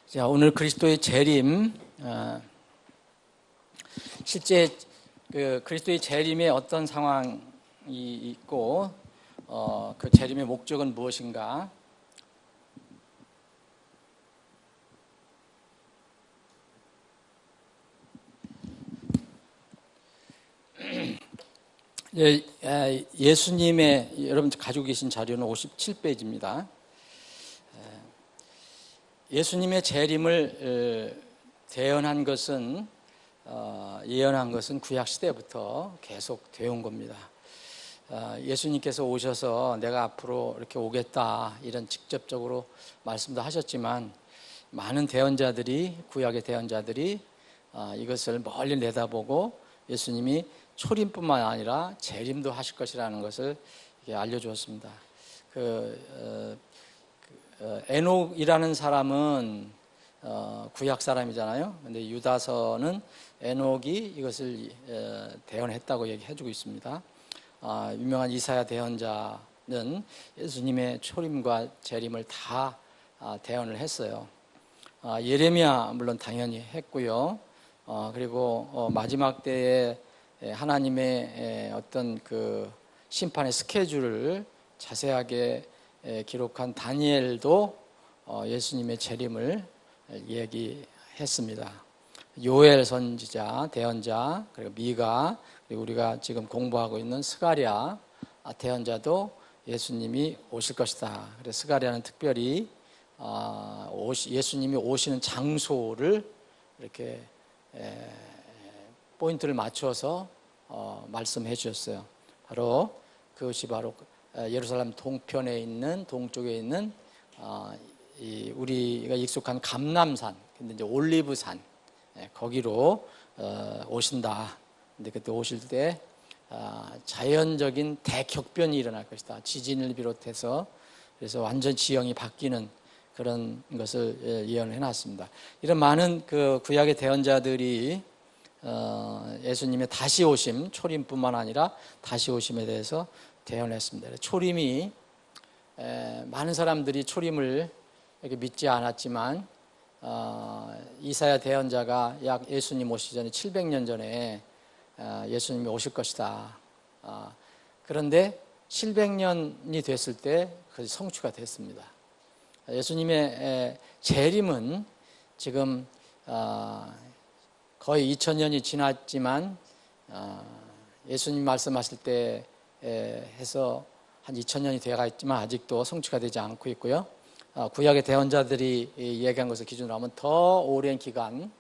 자, 오늘 그리스도의 재림, 실제 그 그리스도의 재림에 어떤 상황이 있고, 그 재림의 목적은 무엇인가? 예수님의, 여러분 가지고 계신 자료는 57페이지입니다. 예수님의 재림을 예언한 것은 구약 시대부터 계속 되어온 겁니다. 예수님께서 오셔서 내가 앞으로 이렇게 오겠다 이런 직접적으로 말씀도 하셨지만, 많은 대언자들이, 구약의 대언자들이 이것을 멀리 내다보고 예수님이 초림뿐만 아니라 재림도 하실 것이라는 것을 알려주었습니다. 에녹이라는 사람은 구약 사람이잖아요. 근데 유다서는 에녹이 이것을 대언했다고 얘기해주고 있습니다. 유명한 이사야 대언자는 예수님의 초림과 재림을 다 대언을 했어요. 예레미야 물론 당연히 했고요. 그리고 마지막 때에 하나님의 어떤 그 심판의 스케줄을 자세하게 기록한 다니엘도 예수님의 재림을 얘기했습니다. 요엘 선지자, 대언자, 그리고 미가, 그리고 우리가 지금 공부하고 있는 스가랴 대언자도 예수님이 오실 것이다. 그래서 스가랴는 특별히 예수님이 오시는 장소를 이렇게 포인트를 맞춰서 말씀해 주셨어요. 바로 그것이 바로 예루살렘 동쪽에 있는 우리가 익숙한 감람산, 근데 이제 올리브산, 거기로 오신다. 근데 그때 오실 때 자연적인 대격변이 일어날 것이다. 지진을 비롯해서, 그래서 완전 지형이 바뀌는 그런 것을 예언해 놨습니다. 이런 많은 그 구약의 대언자들이 예수님의 다시 오심, 초림뿐만 아니라 다시 오심에 대해서 대언했습니다. 초림이, 많은 사람들이 초림을 이렇게 믿지 않았지만, 이사야 대언자가 약 예수님 오시기 전에 700년 전에 예수님이 오실 것이다. 그런데 700년이 됐을 때 그것이 성취가 됐습니다. 예수님의 재림은 지금 거의 2000년이 지났지만, 예수님 말씀하실 때 해서 한 2000년이 되어가 있지만 아직도 성취가 되지 않고 있고요. 구약의 대언자들이 얘기한 것을 기준으로 하면 더 오랜 기간,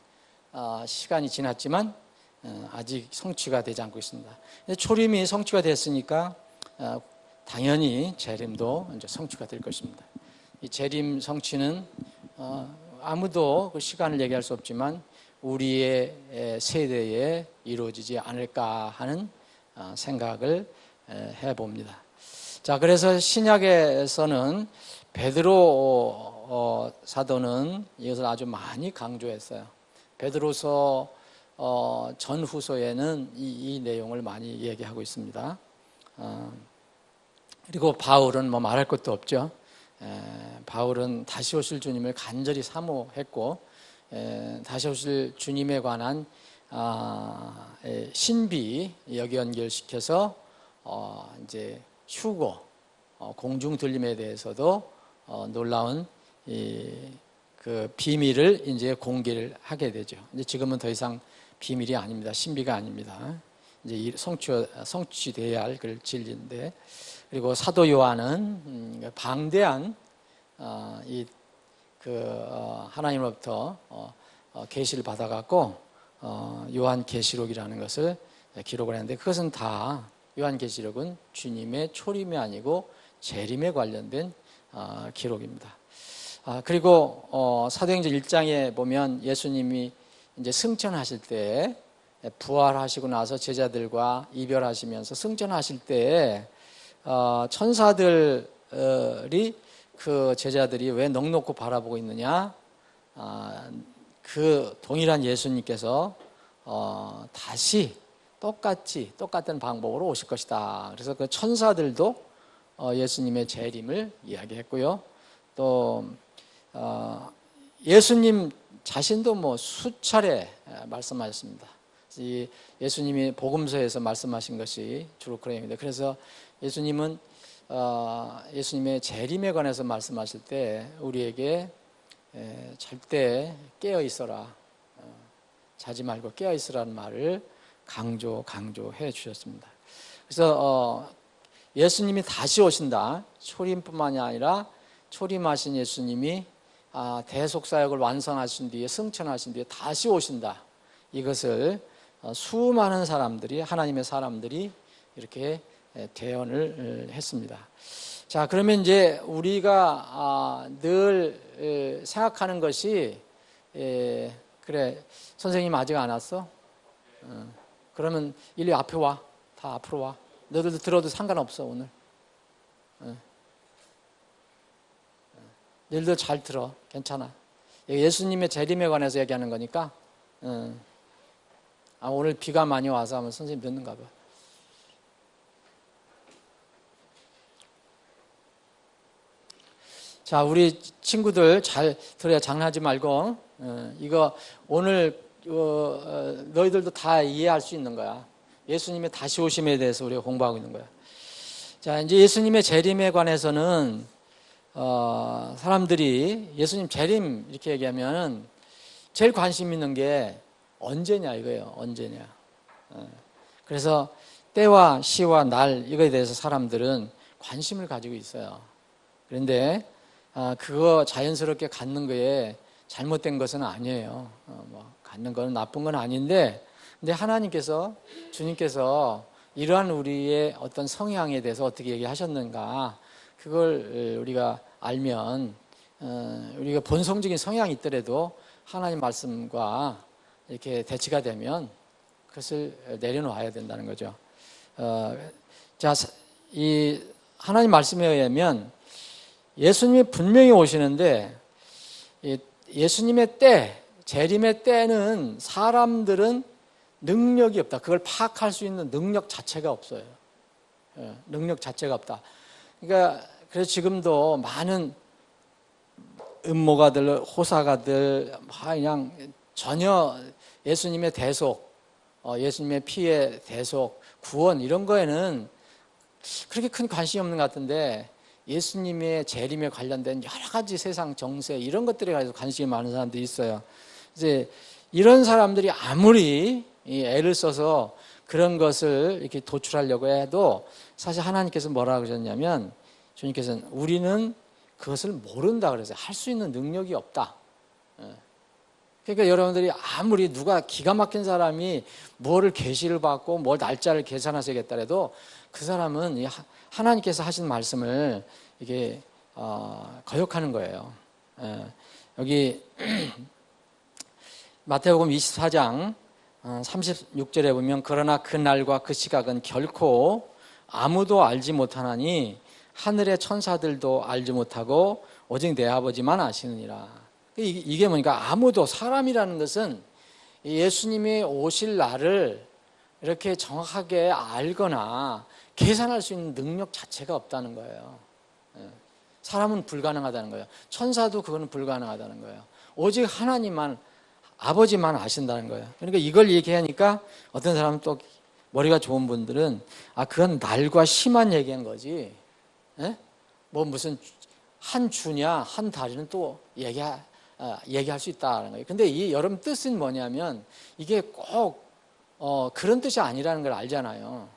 시간이 지났지만 아직 성취가 되지 않고 있습니다. 초림이 성취가 됐으니까 당연히 재림도 이제 성취가 될 것입니다. 이 재림 성취는 아무도 그 시간을 얘기할 수 없지만 우리의 세대에 이루어지지 않을까 하는 생각을 해봅니다. 자, 그래서 신약에서는 베드로 사도는 이것을 아주 많이 강조했어요. 베드로서 전후서에는 이 내용을 많이 얘기하고 있습니다. 그리고 바울은 뭐 말할 것도 없죠. 바울은 다시 오실 주님을 간절히 사모했고, 다시 오실 주님에 관한 신비 여기 연결시켜서 이제 휴거, 공중 들림에 대해서도 놀라운 그 비밀을 이제 공개를 하게 되죠. 이제 지금은 더 이상 비밀이 아닙니다. 신비가 아닙니다. 이제 성취돼야 할 그 진리인데, 그리고 사도 요한은 방대한 하나님으로부터 계시를 받아갖고 요한계시록이라는 것을 기록을 했는데, 그것은 다 요한계시록은 주님의 초림이 아니고 재림에 관련된 기록입니다. 그리고 사도행전 1장에 보면 예수님이 이제 승천하실 때, 부활하시고 나서 제자들과 이별하시면서 승천하실 때 천사들이, 그 제자들이 왜 넋놓고 바라보고 있느냐, 그 동일한 예수님께서 다시 똑같은 방법으로 오실 것이다. 그래서 그 천사들도 예수님의 재림을 이야기했고요. 또 예수님 자신도 뭐 수차례 말씀하셨습니다. 이 예수님이 복음서에서 말씀하신 것이 주로 그런 얘기입니다. 그래서 예수님은 예수님의 재림에 관해서 말씀하실 때 우리에게 절대 깨어 있어라, 자지 말고 깨어 있으라는 말을 강조해 주셨습니다. 그래서 예수님이 다시 오신다, 초림뿐만이 아니라 초림하신 예수님이 대속사역을 완성하신 뒤에, 승천하신 뒤에 다시 오신다, 이것을 수많은 사람들이, 하나님의 사람들이 이렇게 대언을 했습니다. 자, 그러면 이제 우리가 늘 생각하는 것이, 그래, 선생님 아직 안 왔어? 그러면 일리 앞에 와, 다 앞으로 와. 너희들도 들어도 상관없어 오늘. 너희들도 잘 들어, 괜찮아. 예수님의 재림에 관해서 얘기하는 거니까. 오늘 비가 많이 와서 하면 선생님 듣는가 봐. 자, 우리 친구들 잘 들어야, 장난하지 말고. 이거 오늘 너희들도 다 이해할 수 있는 거야. 예수님의 다시 오심에 대해서 우리가 공부하고 있는 거야. 자, 이제 예수님의 재림에 관해서는 사람들이 예수님 재림 이렇게 얘기하면 제일 관심 있는 게 언제냐 이거예요. 언제냐. 그래서 때와 시와 날, 이거에 대해서 사람들은 관심을 가지고 있어요. 그런데 그거 자연스럽게 갖는 거에 잘못된 것은 아니에요. 갖는 건 나쁜 건 아닌데, 근데 하나님께서, 주님께서 이러한 우리의 어떤 성향에 대해서 어떻게 얘기하셨는가, 그걸 우리가 알면, 우리가 본성적인 성향이 있더라도 하나님 말씀과 이렇게 대치가 되면 그것을 내려놓아야 된다는 거죠. 자, 이 하나님 말씀에 의하면 예수님이 분명히 오시는데, 예수님의 때, 재림의 때는 사람들은 능력이 없다. 그걸 파악할 수 있는 능력 자체가 없어요. 능력 자체가 없다. 그러니까 그래서 지금도 많은 음모가들, 호사가들 그냥 전혀 예수님의 대속, 예수님의 피의 대속, 구원 이런 거에는 그렇게 큰 관심이 없는 것 같은데, 예수님의 재림에 관련된 여러 가지 세상 정세 이런 것들에 관해서 관심이 많은 사람들이 있어요. 이제 이런 사람들이 아무리 애를 써서 그런 것을 이렇게 도출하려고 해도 사실 하나님께서 뭐라고 하셨냐면, 주님께서는 우리는 그것을 모른다 그래서 할 수 있는 능력이 없다. 그러니까 여러분들이 아무리 누가 기가 막힌 사람이 뭐를 계시를 받고 뭘 날짜를 계산하셔야겠다 해도 그 사람은 하나님께서 하신 말씀을 이게 거역하는 거예요. 여기 마태복음 24장 36절에 보면, 그러나 그 날과 그 시각은 결코 아무도 알지 못하나니 하늘의 천사들도 알지 못하고 오직 내 아버지만 아시느니라. 이게 뭐니까, 아무도, 사람이라는 것은 예수님이 오실 날을 이렇게 정확하게 알거나 계산할 수 있는 능력 자체가 없다는 거예요. 사람은 불가능하다는 거예요. 천사도 그거는 불가능하다는 거예요. 오직 하나님만, 아버지만 아신다는 거예요. 그러니까 이걸 얘기하니까 어떤 사람은, 또 머리가 좋은 분들은 그건 날과 시만 얘기한 거지, 뭐 무슨 한 주냐 한 달이는 또 얘기할 수 있다는 거예요. 근데 이 여러분 뜻은 뭐냐면, 이게 꼭 그런 뜻이 아니라는 걸 알잖아요.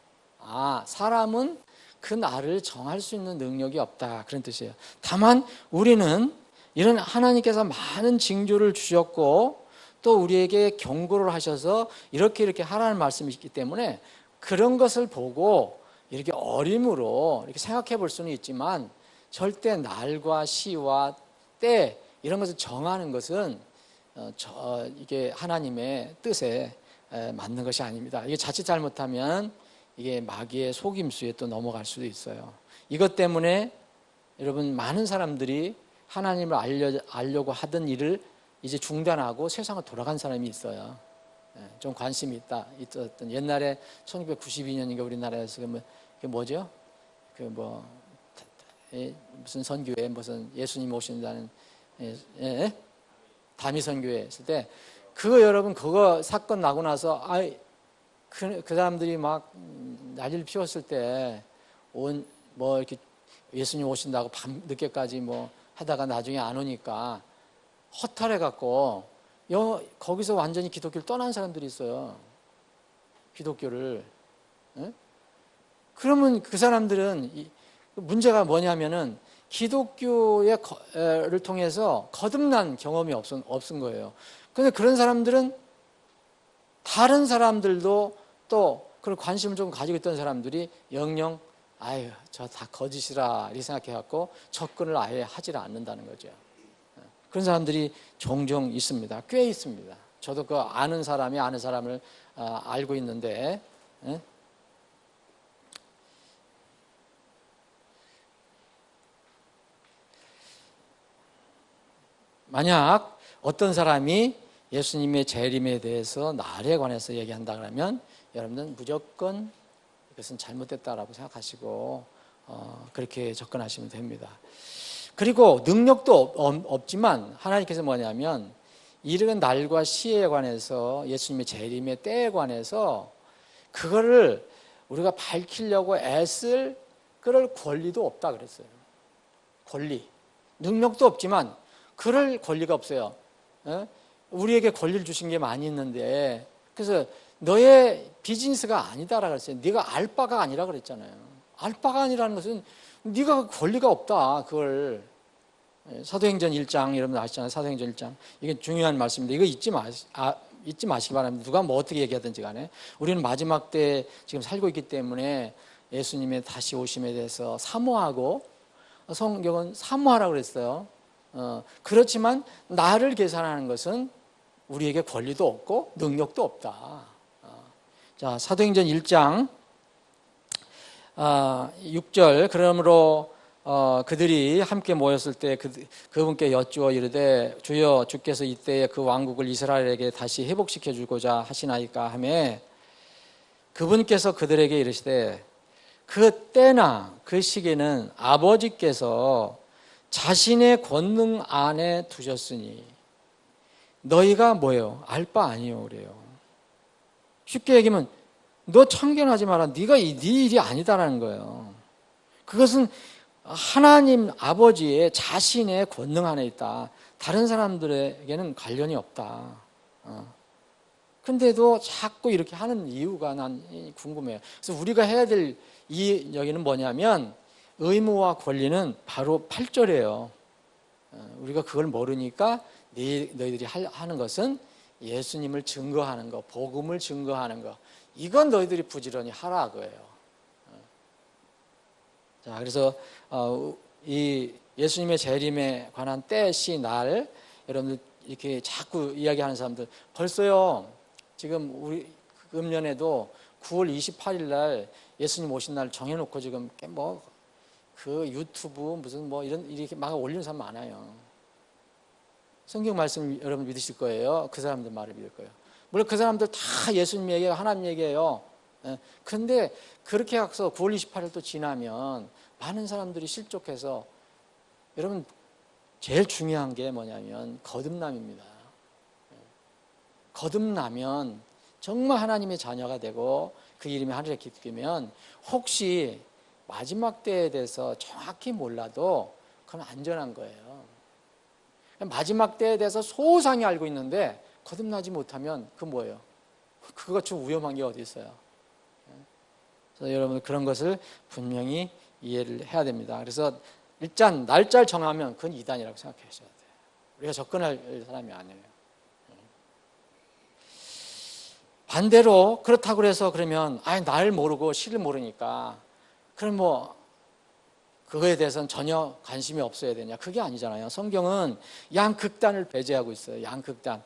사람은 그 날을 정할 수 있는 능력이 없다, 그런 뜻이에요. 다만 우리는 이런 하나님께서 많은 징조를 주셨고 또 우리에게 경고를 하셔서 이렇게 하라는 말씀이 있기 때문에 그런 것을 보고 이렇게 어림으로 이렇게 생각해 볼 수는 있지만, 절대 날과 시와 때 이런 것을 정하는 것은 이게 하나님의 뜻에 맞는 것이 아닙니다. 이게 자칫 잘못하면 이게 마귀의 속임수에 또 넘어갈 수도 있어요. 이것 때문에 여러분, 많은 사람들이 하나님을 알려고 하던 일을 이제 중단하고 세상을 돌아간 사람이 있어요. 좀 관심이 있었던, 옛날에 1992년인가 우리나라에서 그게 뭐죠? 무슨 선교회, 무슨 예수님 오신다는, 다미 선교회 있을 때 그거 여러분 그거 사건 나고 나서 그 사람들이 막 난리를 피웠을 때 뭐 이렇게 예수님 오신다고 밤 늦게까지 뭐 하다가 나중에 안 오니까 허탈해 갖고 거기서 완전히 기독교를 떠난 사람들이 있어요. 기독교를. 예? 그러면 그 사람들은 문제가 뭐냐면은 기독교를 통해서 거듭난 경험이 없은 거예요. 그런데 그런 사람들은 다른 사람들도 또 그런 관심을 좀 가지고 있던 사람들이 영영 저 다 거짓이라 이렇게 생각해갖고 접근을 아예 하질 않는다는 거죠. 그런 사람들이 종종 있습니다. 꽤 있습니다. 저도 그 아는 사람이 아는 사람을 알고 있는데, 예? 만약 어떤 사람이 예수님의 재림에 대해서 날에 관해서 얘기한다 그러면 여러분들은 무조건 이것은 잘못됐다라고 생각하시고 그렇게 접근하시면 됩니다. 그리고 능력도 없지만 하나님께서 뭐냐면 이르는 날과 시에 관해서 예수님의 재림의 때에 관해서 그거를 우리가 밝히려고 애쓸 그럴 권리도 없다 그랬어요. 권리. 능력도 없지만 그럴 권리가 없어요. 우리에게 권리를 주신 게 많이 있는데 그래서 너의 비즈니스가 아니다라고 그랬어요. 네가 알 바가 아니라 그랬잖아요. 알 바가 아니라는 것은 네가 권리가 없다. 그걸 사도행전 1장 여러분 아시잖아요. 사도행전 1장 이게 중요한 말씀인데 이거 잊지 마시기 바랍니다. 누가 뭐 어떻게 얘기하든지 간에 우리는 마지막 때 지금 살고 있기 때문에 예수님의 다시 오심에 대해서 사모하고 성경은 사모하라고 그랬어요. 그렇지만 나를 계산하는 것은 우리에게 권리도 없고 능력도 없다. 자, 사도행전 1장 6절 그러므로 그들이 함께 모였을 때 그분께 여쭈어 이르되 주여 주께서 이때에 그 왕국을 이스라엘에게 다시 회복시켜 주고자 하시나이까 하매 그분께서 그들에게 이르시되 그 때나 그 시기는 아버지께서 자신의 권능 안에 두셨으니 너희가 뭐예요? 알 바 아니요 그래요. 쉽게 얘기하면 너 참견하지 마라. 네가 네 일이 아니다라는 거예요. 그것은 하나님 아버지의 자신의 권능 안에 있다. 다른 사람들에게는 관련이 없다. 근데도 자꾸 이렇게 하는 이유가 난 궁금해요. 그래서 우리가 해야 될 이 여기는 뭐냐면 의무와 권리는 바로 8절이에요. 우리가 그걸 모르니까 너희들이 하는 것은 예수님을 증거하는 거, 복음을 증거하는 거, 이건 너희들이 부지런히 하라 그거예요. 자, 그래서 이 예수님의 재림에 관한 때, 시, 날 여러분들 이렇게 자꾸 이야기하는 사람들 벌써요. 지금 우리 금년에도 9월 28일 날 예수님 오신 날 정해놓고 지금 뭐 그 유튜브 무슨 뭐 이렇게 막 올리는 사람 많아요. 성경 말씀 여러분 믿으실 거예요. 그 사람들 말을 믿을 거예요. 물론 그 사람들 다 예수님 얘기예요. 하나님 얘기예요. 그런데 그렇게 해서 9월 28일 또 지나면 많은 사람들이 실족해서 여러분 제일 중요한 게 뭐냐면 거듭남입니다. 거듭나면 정말 하나님의 자녀가 되고 그 이름이 하늘에 깃들면 혹시 마지막 때에 대해서 정확히 몰라도 그건 안전한 거예요. 마지막 때에 대해서 소상히 알고 있는데 거듭나지 못하면 그 뭐예요? 그거같이 위험한 게 어디 있어요? 그래서 여러분 그런 것을 분명히 이해를 해야 됩니다. 그래서 일단 날짜를 정하면 그건 이단이라고 생각하셔야 돼요. 우리가 접근할 사람이 아니에요. 반대로 그렇다고 해서 그러면 날 모르고 시를 모르니까 그럼 뭐 그거에 대해서는 전혀 관심이 없어야 되냐? 그게 아니잖아요. 성경은 양극단을 배제하고 있어요. 양극단.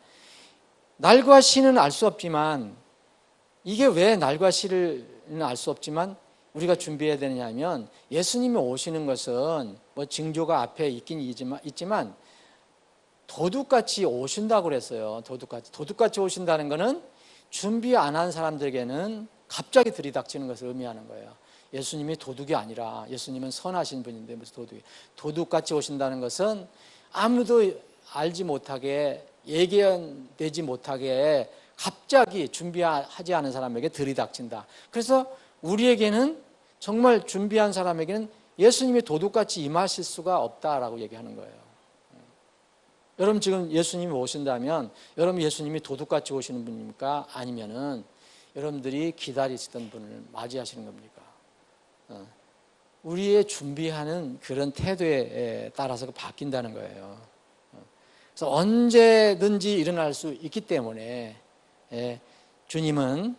날과 시는 알 수 없지만 이게 왜 날과 시를 알 수 없지만 우리가 준비해야 되느냐면 예수님이 오시는 것은 뭐 징조가 앞에 있긴 있지만 도둑같이 오신다고 그랬어요. 도둑같이 오신다는 것은 준비 안 한 사람들에게는 갑자기 들이닥치는 것을 의미하는 거예요. 예수님이 도둑이 아니라 예수님은 선하신 분인데 무슨 도둑같이 오신다는 것은 아무도 알지 못하게 예견되지 못하게 갑자기 준비하지 않은 사람에게 들이닥친다. 그래서 우리에게는 정말 준비한 사람에게는 예수님이 도둑같이 임하실 수가 없다라고 얘기하는 거예요. 여러분 지금 예수님이 오신다면 여러분 예수님이 도둑같이 오시는 분입니까? 아니면은 여러분들이 기다리시던 분을 맞이하시는 겁니까? 우리의 준비하는 그런 태도에 따라서 바뀐다는 거예요. 그래서 언제든지 일어날 수 있기 때문에 주님은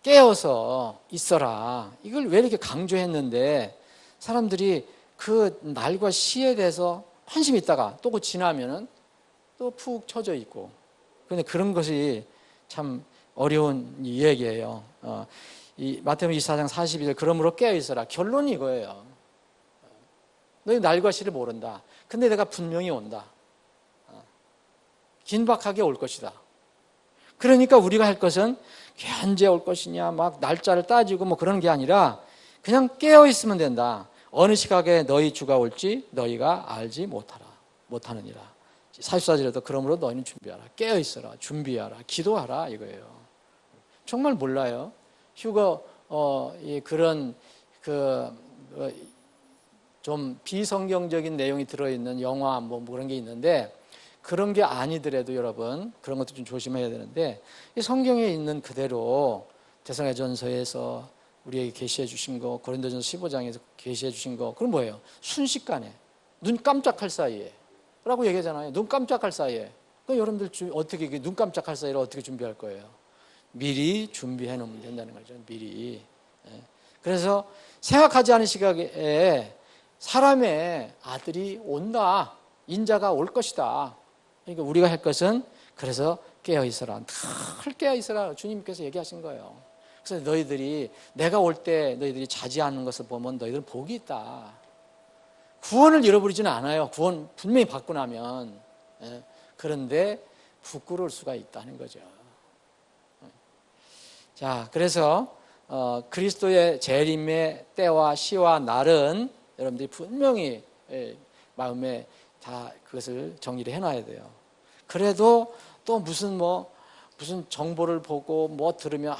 깨어서 있어라. 이걸 왜 이렇게 강조했는데 사람들이 그 날과 시에 대해서 한심히 있다가 또 그 지나면은 또 푹 처져 있고. 그런데 그런 것이 참 어려운 이야기예요. 이 마태복음 24장 42절 그러므로 깨어 있어라. 결론이 이거예요. 너희 날과 시를 모른다. 근데 내가 분명히 온다. 긴박하게 올 것이다. 그러니까 우리가 할 것은 언제 올 것이냐 막 날짜를 따지고 뭐 그런 게 아니라 그냥 깨어 있으면 된다. 어느 시각에 너희 주가 올지 너희가 알지 못하느니라. 44절에도 그러므로 너희는 준비하라. 깨어 있어라. 준비하라. 기도하라 이거예요. 정말 몰라요. 휴거 그런 좀 비성경적인 내용이 들어있는 영화 뭐 그런 게 있는데 그런 게 아니더라도 여러분 그런 것도 좀 조심해야 되는데 이 성경에 있는 그대로 데살로니가전서에서 우리에게 계시해 주신 거 고린도전서 15장에서 계시해 주신 거 그건 뭐예요? 순식간에 눈 깜짝할 사이에 라고 얘기하잖아요. 눈 깜짝할 사이에. 그럼 여러분들 어떻게 눈 깜짝할 사이에 어떻게 준비할 거예요? 미리 준비해 놓으면 된다는 거죠. 미리. 그래서 생각하지 않은 시각에 사람의 아들이 온다. 인자가 올 것이다. 그러니까 우리가 할 것은 그래서 깨어 있어라. 늘 깨어 있어라. 주님께서 얘기하신 거예요. 그래서 너희들이 내가 올 때 너희들이 자지 않는 것을 보면 너희들은 복이 있다. 구원을 잃어버리지는 않아요. 구원 분명히 받고 나면. 그런데 부끄러울 수가 있다는 거죠. 자, 그래서 그리스도의 재림의 때와 시와 날은 여러분들이 분명히 마음에 다 그것을 정리를 해놔야 돼요. 그래도 또 무슨 정보를 보고 뭐 들으면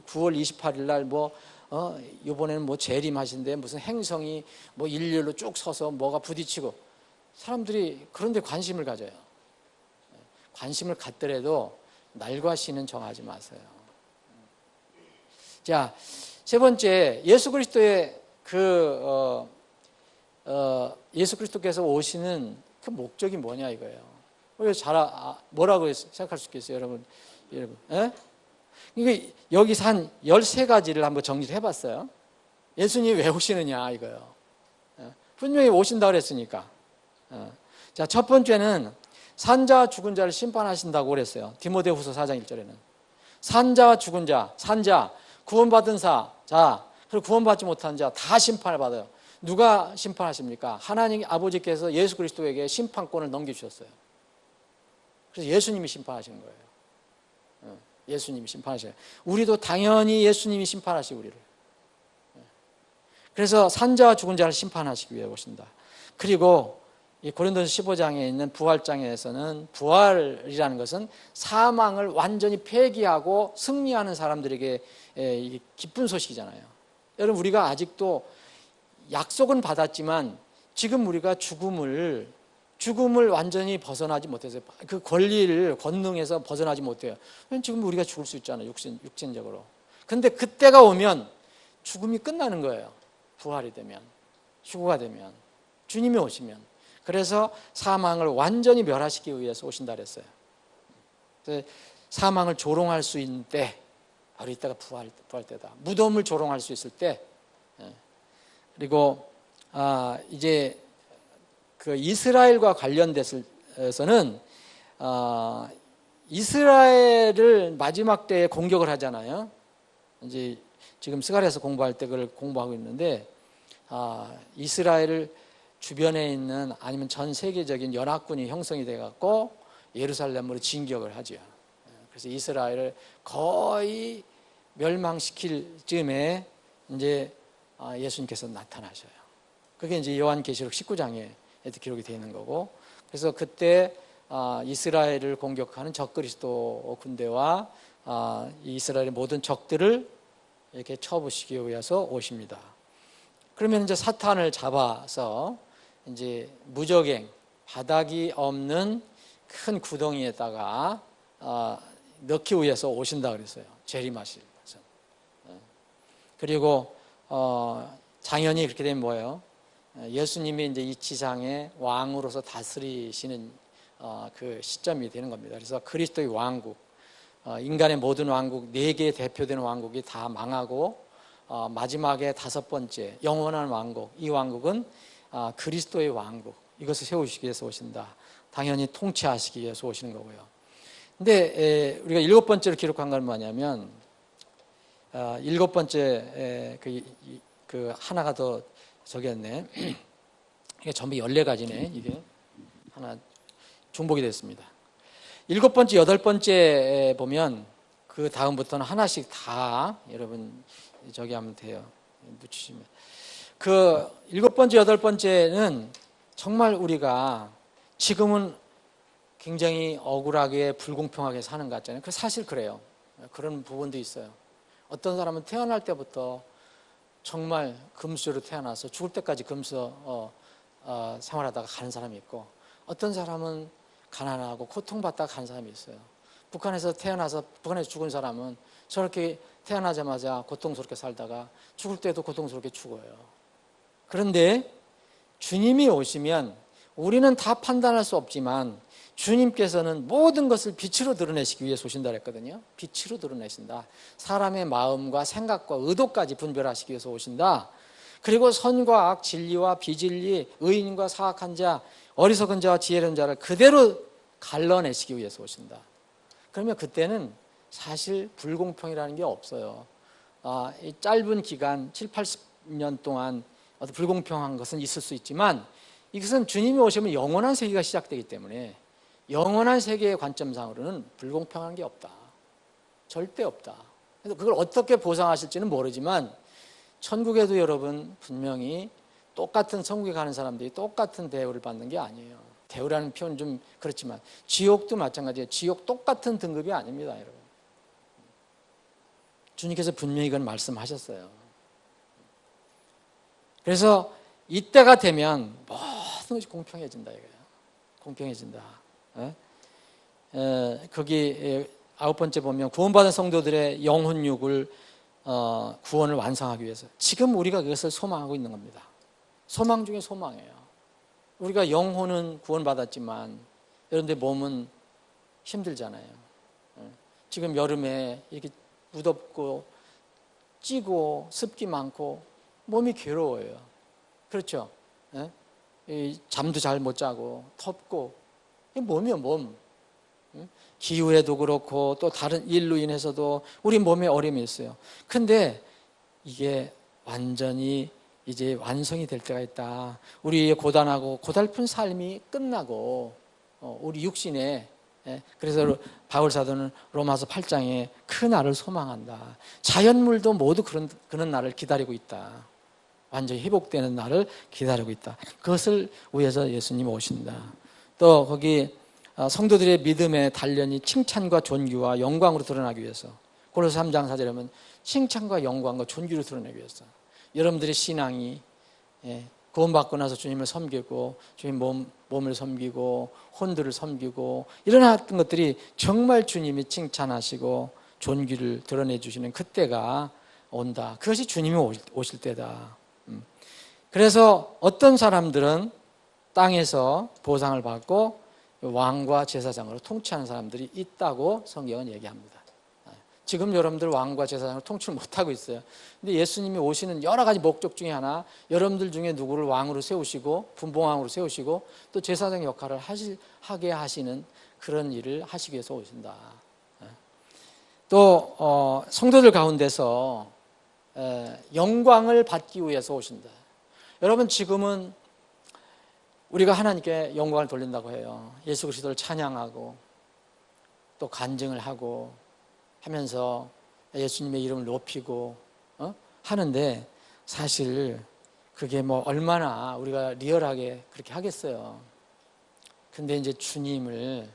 9월 28일 날 이번에는 재림하신데 무슨 행성이 일렬로 쭉 서서 뭐가 부딪히고 사람들이 그런데 관심을 가져요. 관심을 갖더라도 날과 시는 정하지 마세요. 자, 세 번째 예수 그리스도의 예수 그리스도께서 오시는 그 목적이 뭐냐 이거예요. 뭐라고 생각할 수 있겠어요, 여러분? 그러니까 여기서 한 13가지를 한번 정리를 해봤어요. 예수님이 왜 오시느냐 이거예요. 분명히 오신다고 그랬으니까. 자, 첫 번째는 산자와 죽은 자를 심판하신다고 그랬어요. 디모데후서 4장 1절에는 산자와 죽은 자, 산자, 구원받은 자, 그리고 구원받지 못한 자 다 심판을 받아요. 누가 심판하십니까? 하나님 아버지께서 예수 그리스도에게 심판권을 넘겨주셨어요. 그래서 예수님이 심판하시는 거예요. 예수님이 심판하셔요. 우리도 당연히 예수님이 심판하시고 우리를. 그래서 산자와 죽은 자를 심판하시기 위해 오신다. 그리고 이 고린도서 15장에 있는 부활장에서는 부활이라는 것은 사망을 완전히 폐기하고 승리하는 사람들에게 이게 기쁜 소식이잖아요. 여러분 우리가 아직도 약속은 받았지만 지금 우리가 죽음을 완전히 벗어나지 못해서 그 권리를 권능에서 벗어나지 못해요. 지금 우리가 죽을 수 있잖아요. 육신적으로. 근데 그때가 오면 죽음이 끝나는 거예요. 부활이 되면, 휴거가 되면, 주님이 오시면. 그래서 사망을 완전히 멸하시기 위해서 오신다 그랬어요. 사망을 조롱할 수 있는 때 바로 이때가 부활 때다. 무덤을 조롱할 수 있을 때. 그리고 이제 그 이스라엘과 관련돼서는 이스라엘을 마지막 때에 공격을 하잖아요. 이제 지금 스가랴서 공부할 때 그걸 공부하고 있는데 이스라엘을 주변에 있는 아니면 전 세계적인 연합군이 형성이 돼 갖고 예루살렘으로 진격을 하죠. 그래서 이스라엘을 거의 멸망시킬 즈음에 이제 예수님께서 나타나셔요. 그게 이제 요한계시록 19장에 기록이 되어 있는 거고, 그래서 그때 이스라엘을 공격하는 적그리스도 군대와 이스라엘의 모든 적들을 이렇게 쳐부시기 위해서 오십니다. 그러면 이제 사탄을 잡아서 이제 무적행, 바닥이 없는 큰 구덩이에다가 넣기 위해서 오신다 그랬어요. 재림하실 것은. 그리고 당연히 그렇게 되면 뭐예요? 예수님이 이제 이 지상의 왕으로서 다스리시는 그 시점이 되는 겁니다. 그래서 그리스도의 왕국, 인간의 모든 왕국, 4개의 대표되는 왕국이 다 망하고 마지막에 5번째 영원한 왕국, 이 왕국은 그리스도의 왕국, 이것을 세우시기 위해서 오신다. 당연히 통치하시기 위해서 오시는 거고요. 근데 우리가 7번째로 기록한 건 뭐냐면 7번째 그 하나가 더 적였네. 이게 전부 14가지네. 이게 하나 중복이 됐습니다. 7번째, 8번째 보면 그 다음부터는 하나씩 다 여러분 저기 하면 돼요. 붙이시면. 그 7번째, 8번째는 정말 우리가 지금은 굉장히 억울하게 불공평하게 사는 것 같잖아요. 사실 그래요. 그런 부분도 있어요. 어떤 사람은 태어날 때부터 정말 금수저로 태어나서 죽을 때까지 금수 생활하다가 가는 사람이 있고, 어떤 사람은 가난하고 고통받다가 가는 사람이 있어요. 북한에서 태어나서 북한에서 죽은 사람은 저렇게 태어나자마자 고통스럽게 살다가 죽을 때도 고통스럽게 죽어요. 그런데 주님이 오시면 우리는 다 판단할 수 없지만 주님께서는 모든 것을 빛으로 드러내시기 위해서 오신다 그랬거든요. 빛으로 드러내신다. 사람의 마음과 생각과 의도까지 분별하시기 위해서 오신다. 그리고 선과 악, 진리와 비진리, 의인과 사악한 자, 어리석은 자와 지혜로운 자를 그대로 갈라내시기 위해서 오신다. 그러면 그때는 사실 불공평이라는 게 없어요. 이 짧은 기간 7, 80년 동안 어떤 불공평한 것은 있을 수 있지만 이것은 주님이 오시면 영원한 세계가 시작되기 때문에 영원한 세계의 관점상으로는 불공평한 게 없다. 절대 없다. 그래서 그걸 어떻게 보상하실지는 모르지만 천국에도 여러분 분명히 똑같은 천국에 가는 사람들이 똑같은 대우를 받는 게 아니에요. 대우라는 표현은 좀 그렇지만 지옥도 마찬가지예요. 지옥 똑같은 등급이 아닙니다, 여러분. 주님께서 분명히 이건 말씀하셨어요. 그래서 이때가 되면 모든 것이 공평해진다 이거예요. 공평해진다. 거기 9번째 보면 구원받은 성도들의 영혼육을 구원을 완성하기 위해서 지금 우리가 그것을 소망하고 있는 겁니다. 소망 중에 소망이에요. 우리가 영혼은 구원받았지만 여러분들 몸은 힘들잖아요. 지금 여름에 이렇게 무덥고 찌고 습기 많고 몸이 괴로워요. 그렇죠? 잠도 잘 못 자고 덥고 몸이요, 몸. 기후에도 그렇고 또 다른 일로 인해서도 우리 몸에 어려움이 있어요. 근데 이게 완전히 이제 완성이 될 때가 있다. 우리의 고단하고 고달픈 삶이 끝나고 우리 육신에, 그래서 바울 사도는 로마서 8장에 그 날을 소망한다. 자연물도 모두 그런 날을 기다리고 있다. 완전히 회복되는 날을 기다리고 있다. 그것을 위해서 예수님 오신다. 또 거기 성도들의 믿음의 단련이 칭찬과 존귀와 영광으로 드러나기 위해서, 골로새 3장 4절에 보면 칭찬과 영광과 존귀로 드러내기 위해서 여러분들의 신앙이 구원받고 나서 주님을 섬기고 주님 몸을 섬기고 혼들을 섬기고 일어났던 것들이 정말 주님이 칭찬하시고 존귀를 드러내 주시는 그때가 온다. 그것이 주님이 오실 때다. 그래서 어떤 사람들은 땅에서 보상을 받고 왕과 제사장으로 통치하는 사람들이 있다고 성경은 얘기합니다. 지금 여러분들 왕과 제사장으로 통치를 못하고 있어요. 근데 예수님이 오시는 여러 가지 목적 중에 하나, 여러분들 중에 누구를 왕으로 세우시고 분봉왕으로 세우시고 또 제사장 역할을 하게 하시는 그런 일을 하시기 위해서 오신다. 또 성도들 가운데서 영광을 받기 위해서 오신다. 여러분 지금은 우리가 하나님께 영광을 돌린다고 해요. 예수 그리스도를 찬양하고 또 간증을 하고 하면서 예수님의 이름을 높이고 하는데 사실 그게 뭐 얼마나 우리가 리얼하게 그렇게 하겠어요. 근데 이제 주님을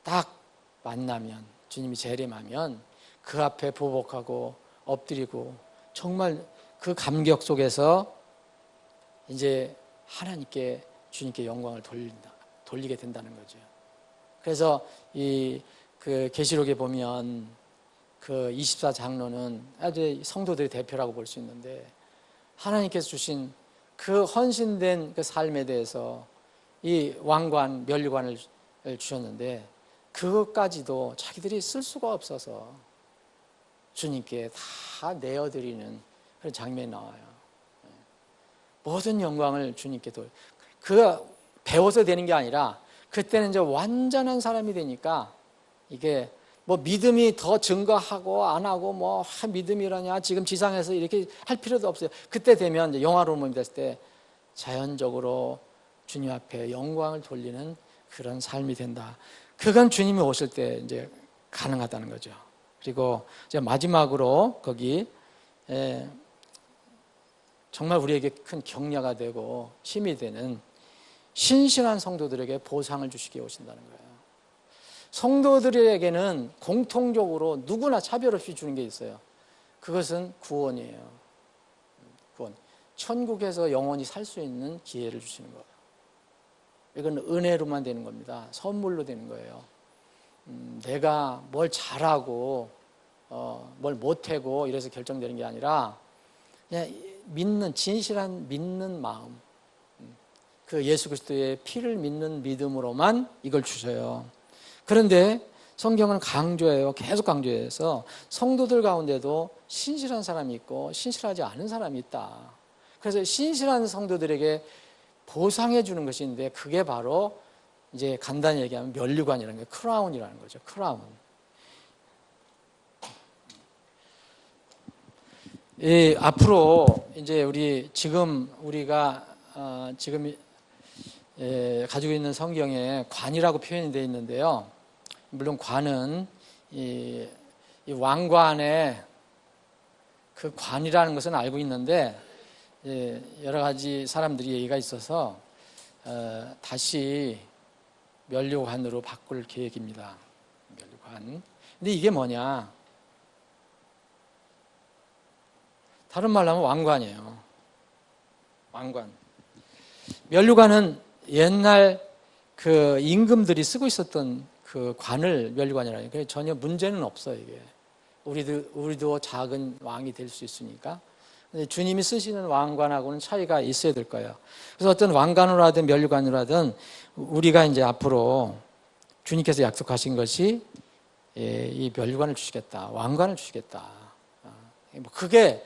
딱 만나면, 주님이 재림하면 그 앞에 보복하고 엎드리고 정말 그 감격 속에서 이제 하나님께, 주님께 영광을 돌리게 된다는 거죠. 그래서 그 계시록에 보면 그 24장로는 아주 성도들의 대표라고 볼 수 있는데, 하나님께서 주신 그 헌신된 그 삶에 대해서 이 왕관, 면류관을 주셨는데 그것까지도 자기들이 쓸 수가 없어서 주님께 다 내어드리는 그런 장면이 나와요. 모든 영광을 주님께 배워서 되는 게 아니라 그때는 이제 완전한 사람이 되니까, 이게 뭐 믿음이 더 증거하고 안 하고 뭐 믿음이라냐 지금 지상에서 이렇게 할 필요도 없어요. 그때 되면 이제 영화로운 몸이 됐을 때 자연적으로 주님 앞에 영광을 돌리는 그런 삶이 된다. 그건 주님이 오실 때 이제 가능하다는 거죠. 그리고 이제 마지막으로 거기 정말 우리에게 큰 격려가 되고 힘이 되는 신실한 성도들에게 보상을 주시기에 오신다는 거예요. 성도들에게는 공통적으로 누구나 차별 없이 주는 게 있어요. 그것은 구원이에요. 구원. 천국에서 영원히 살 수 있는 기회를 주시는 거예요. 이건 은혜로만 되는 겁니다. 선물로 되는 거예요. 내가 뭘 잘하고 뭘 못하고 이래서 결정되는 게 아니라 그냥 진실한 믿는 마음, 그 예수 그리스도의 피를 믿는 믿음으로만 이걸 주셔요. 그런데 성경은 강조해요. 계속 강조해서 성도들 가운데도 신실한 사람이 있고 신실하지 않은 사람이 있다. 그래서 신실한 성도들에게 보상해 주는 것인데, 그게 바로 이제 간단히 얘기하면 면류관이라는 게 크라운이라는 거죠. 크라운. 앞으로 이제 우리가 지금 가지고 있는 성경에 관이라고 표현이 되어 있는데요. 물론 관은 이 왕관의 그 관이라는 것은 알고 있는데, 여러 가지 사람들이 얘기가 있어서 다시 면류관으로 바꿀 계획입니다. 면류관. 근데 이게 뭐냐? 다른 말로 하면 왕관이에요. 왕관. 면류관은 옛날 그 임금들이 쓰고 있었던 그 관을 면류관이라는 거예요. 전혀 문제는 없어요, 이게. 우리도 작은 왕이 될 수 있으니까. 근데 주님이 쓰시는 왕관하고는 차이가 있어야 될 거예요. 그래서 어떤 왕관으로 하든 면류관으로 하든 우리가 이제 앞으로 주님께서 약속하신 것이 이 면류관을 주시겠다, 왕관을 주시겠다. 그게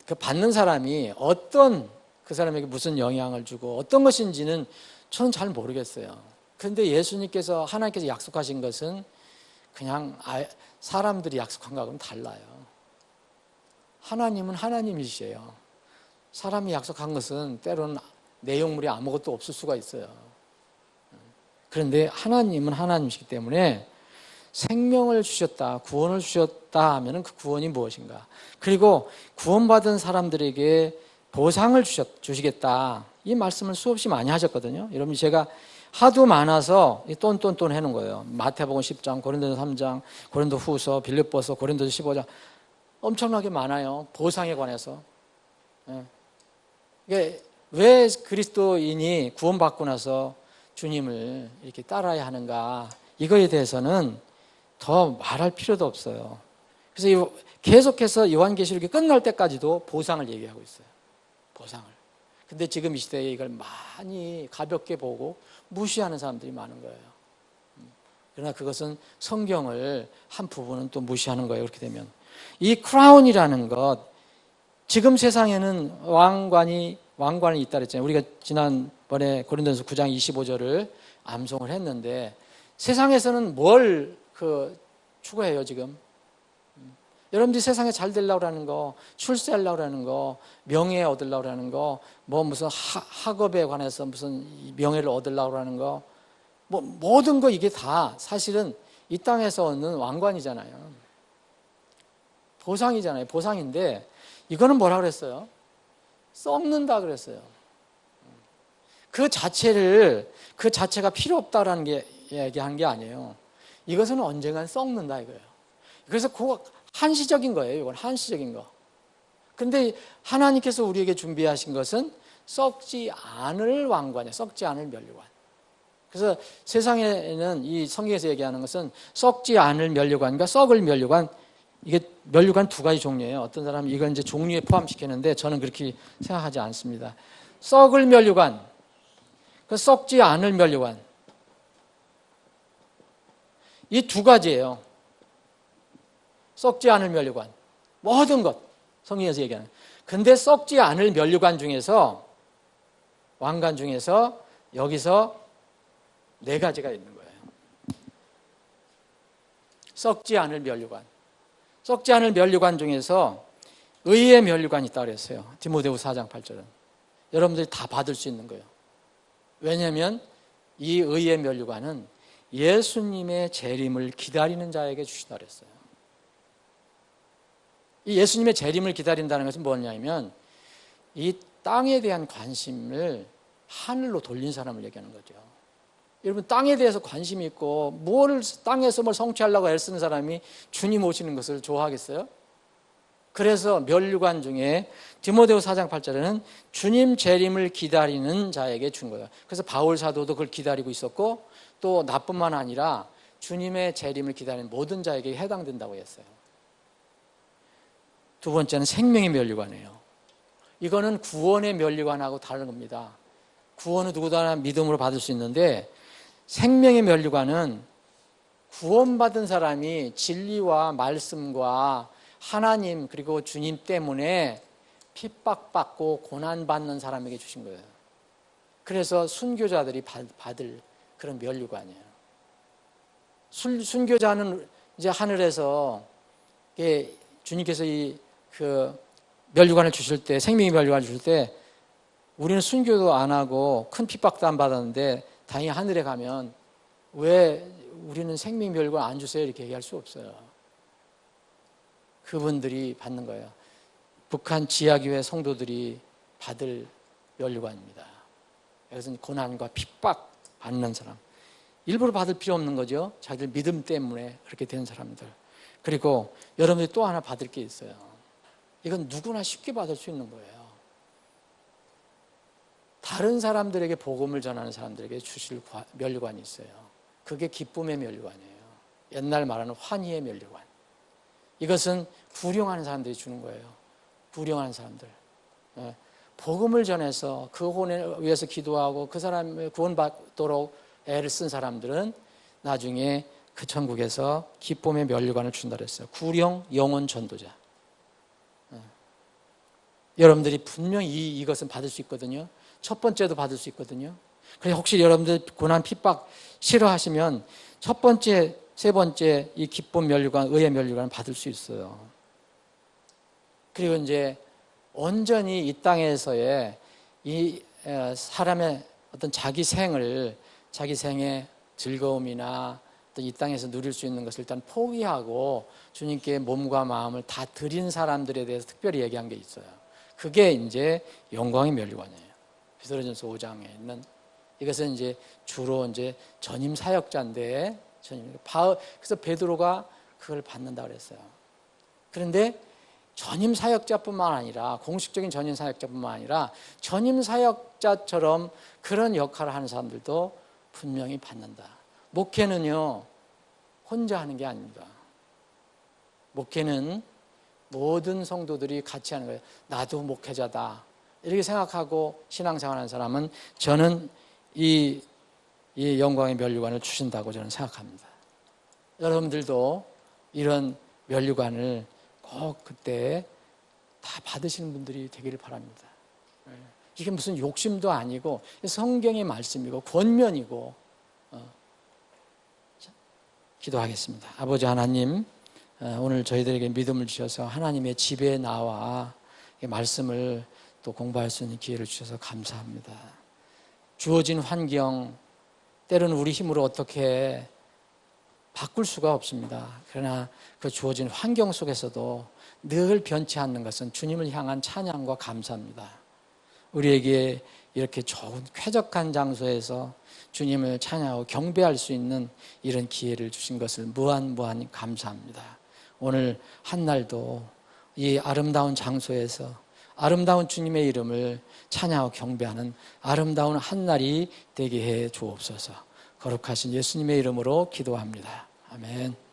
그 받는 사람이 어떤, 그 사람에게 무슨 영향을 주고 어떤 것인지는 저는 잘 모르겠어요. 그런데 예수님께서, 하나님께서 약속하신 것은 그냥 사람들이 약속한 거하고는 달라요. 하나님은 하나님이시에요. 사람이 약속한 것은 때로는 내용물이 아무것도 없을 수가 있어요. 그런데 하나님은 하나님이시기 때문에 생명을 주셨다, 구원을 주셨다 하면 그 구원이 무엇인가? 그리고 구원받은 사람들에게 보상을 주시겠다. 이 말씀을 수없이 많이 하셨거든요. 여러분, 제가 하도 많아서 똔똔똔 해놓은 거예요. 마태복음 10장, 고린도서 3장, 고린도후서, 빌립보서, 고린도서 15장. 엄청나게 많아요. 보상에 관해서. 이게 왜 그리스도인이 구원받고 나서 주님을 이렇게 따라야 하는가? 이거에 대해서는 더 말할 필요도 없어요. 그래서 계속해서 요한계시록이 끝날 때까지도 보상을 얘기하고 있어요. 보상을. 근데 지금 이 시대에 이걸 많이 가볍게 보고 무시하는 사람들이 많은 거예요. 그러나 그것은 성경을 한 부분은 또 무시하는 거예요. 그렇게 되면. 이 크라운이라는 것, 지금 세상에는 왕관이 있다 그랬잖아요. 우리가 지난번에 고린도전서 9장 25절을 암송을 했는데, 세상에서는 뭘 추구해요, 지금? 여러분들이 세상에 잘 되려고 하는 거, 출세하려고 하는 거, 명예 얻으려고 하는 거, 무슨 학업에 관해서 무슨 명예를 얻으려고 하는 거, 모든 거 이게 다 사실은 이 땅에서 얻는 왕관이잖아요. 보상이잖아요. 보상인데 이거는 뭐라 그랬어요? 썩는다 그랬어요. 그 자체가 필요 없다라는 게 얘기하는 게 아니에요. 이것은 언젠간 썩는다 이거예요. 그래서 그거 한시적인 거예요. 이건 한시적인 거. 근데 하나님께서 우리에게 준비하신 것은 썩지 않을 왕관이에요. 썩지 않을 면류관. 그래서 세상에는 이 성경에서 얘기하는 것은 썩지 않을 면류관과 썩을 면류관, 이게 면류관 두 가지 종류예요. 어떤 사람은 이건 이제 종류에 포함시키는데 저는 그렇게 생각하지 않습니다. 썩을 면류관, 그 썩지 않을 면류관, 이 두 가지예요. 썩지 않을 면류관, 모든 것 성경에서 얘기하는. 근데 썩지 않을 면류관 중에서, 왕관 중에서 여기서 네 가지가 있는 거예요. 썩지 않을 면류관. 썩지 않을 면류관 중에서 의의 면류관이 있다고 그랬어요. 디모데후서 4장 8절은. 여러분들이 다 받을 수 있는 거예요. 왜냐하면 이 의의 면류관은 예수님의 재림을 기다리는 자에게 주시다 그랬어요. 이 예수님의 재림을 기다린다는 것은 뭐냐면 이 땅에 대한 관심을 하늘로 돌린 사람을 얘기하는 거죠. 여러분, 땅에 대해서 관심이 있고 땅에서 뭘 성취하려고 애쓰는 사람이 주님 오시는 것을 좋아하겠어요? 그래서 면류관 중에 디모데후서 4장 8절에는 주님 재림을 기다리는 자에게 준 거예요. 그래서 바울 사도도 그걸 기다리고 있었고, 또 나뿐만 아니라 주님의 재림을 기다리는 모든 자에게 해당된다고 했어요. 두 번째는 생명의 면류관이에요. 이거는 구원의 면류관하고 다른 겁니다. 구원은 누구나 믿음으로 받을 수 있는데, 생명의 면류관은 구원받은 사람이 진리와 말씀과 하나님 그리고 주님 때문에 핍박받고 고난받는 사람에게 주신 거예요. 그래서 순교자들이 받을 그런 면류관이에요. 순교자는 이제 하늘에서 주님께서 그 면류관을 주실 때, 생명의 면류관을 주실 때, 우리는 순교도 안 하고 큰 핍박도 안 받았는데 다행히 하늘에 가면 왜 우리는 생명의 면류관 안 주세요? 이렇게 얘기할 수 없어요. 그분들이 받는 거예요. 북한 지하교회 성도들이 받을 면류관입니다. 이것은 고난과 핍박 받는 사람. 일부러 받을 필요 없는 거죠. 자기들 믿음 때문에 그렇게 된 사람들. 그리고 여러분들이 또 하나 받을 게 있어요. 이건 누구나 쉽게 받을 수 있는 거예요. 다른 사람들에게 복음을 전하는 사람들에게 주실 면류관이 있어요. 그게 기쁨의 면류관이에요. 옛날 말하는 환희의 면류관. 이것은 구령하는 사람들이 주는 거예요. 구령하는 사람들. 복음을 전해서 그 혼에 위해서 기도하고 그 사람을 구원받도록 애를 쓴 사람들은 나중에 그 천국에서 기쁨의 면류관을 준다 그랬어요. 구령 영혼 전도자. 여러분들이 분명히 이것은 받을 수 있거든요. 첫 번째도 받을 수 있거든요. 그래서 혹시 여러분들 고난 핍박 싫어하시면 첫 번째, 세 번째 이 기쁨 면류관, 의의 면류관을 받을 수 있어요. 그리고 이제 온전히 이 땅에서의 이 사람의 어떤 자기 생의 즐거움이나 또 이 땅에서 누릴 수 있는 것을 일단 포기하고 주님께 몸과 마음을 다 드린 사람들에 대해서 특별히 얘기한 게 있어요. 그게 이제 영광의 면류관이에요. 베드로전서 5장에 있는, 이것은 이제 주로 이제 전임 사역자인데, 그래서 베드로가 그걸 받는다 그랬어요. 그런데 전임 사역자뿐만 아니라, 공식적인 전임 사역자뿐만 아니라 전임 사역자처럼 그런 역할을 하는 사람들도 분명히 받는다. 목회는요, 혼자 하는 게 아닙니다. 목회는 모든 성도들이 같이 하는 거예요. 나도 목회자다 이렇게 생각하고 신앙생활하는 사람은 저는 이 영광의 면류관을 주신다고 저는 생각합니다. 여러분들도 이런 면류관을 꼭 그때 다 받으시는 분들이 되기를 바랍니다. 이게 무슨 욕심도 아니고 성경의 말씀이고 권면이고. 기도하겠습니다. 아버지 하나님, 오늘 저희들에게 믿음을 주셔서 하나님의 집에 나와 말씀을 또 공부할 수 있는 기회를 주셔서 감사합니다. 주어진 환경, 때로는 우리 힘으로 어떻게 바꿀 수가 없습니다. 그러나 그 주어진 환경 속에서도 늘 변치 않는 것은 주님을 향한 찬양과 감사입니다. 우리에게 이렇게 좋은 쾌적한 장소에서 주님을 찬양하고 경배할 수 있는 이런 기회를 주신 것을 무한무한 감사합니다. 오늘 한날도 이 아름다운 장소에서 아름다운 주님의 이름을 찬양하고 경배하는 아름다운 한날이 되게 해 주옵소서. 거룩하신 예수님의 이름으로 기도합니다. 아멘.